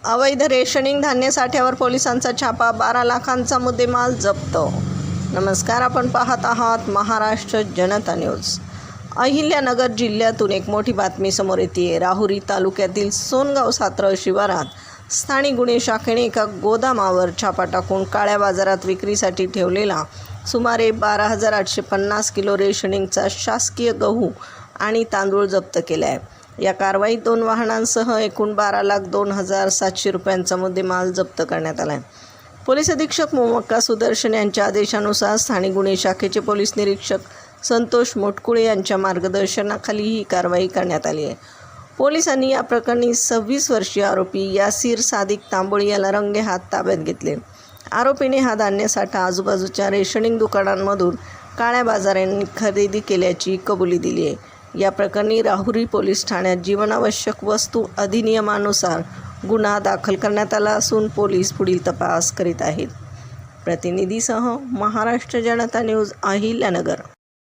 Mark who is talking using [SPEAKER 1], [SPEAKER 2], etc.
[SPEAKER 1] अवैध रेशनिंग धान्य साठ्यावर पोलिसांचा छापा, 12 लाखांचा मुद्देमाल जप्त. नमस्कार, आपण पाहत आहात महाराष्ट्र जनता न्यूज. अहिल्यानगर जिल्ह्यातून एक मोठी बातमी समोर येते. राहुरी तालुक्यातील सोनगाव सातरळ शिवारात स्थानिक गुन्हे शाखेने एका गोदामावर छापा टाकून काळ्या बाजारात विक्रीसाठी ठेवलेला सुमारे 12,850 किलो रेशनिंगचा शासकीय गहू आणि तांदूळ जप्त केला आहे. या कारवाईत 2 वाहनांसह एकूण 12,02,700 रुपयांचा मुद्देमाल जप्त करण्यात आला आहे. पोलीस अधीक्षक मोमक्का सुदर्शन यांच्या आदेशानुसार स्थानिक गुन्हे शाखेचे पोलीस निरीक्षक संतोष मोटकुळे यांच्या मार्गदर्शनाखाली ही कारवाई करण्यात आली आहे. पोलिसांनी या प्रकरणी 26 वर्षीय आरोपी यासीर सादिक तांबोळी याला रंगेहात ताब्यात घेतले. आरोपीने हा धान्यसाठा आजूबाजूच्या रेशनिंग दुकानांमधून काळ्या बाजारांनी खरेदी केल्याची कबुली दिली आहे. या प्रकरणी राहुरी पोलीस ठाण्यात जीवनावश्यक वस्तू अधिनियमानुसार गुन्हा दाखल करण्यात आला असून पोलीस पुढील तपास करीत आहेत. प्रतिनिधीसह महाराष्ट्र जनता न्यूज, अहिल्यानगर.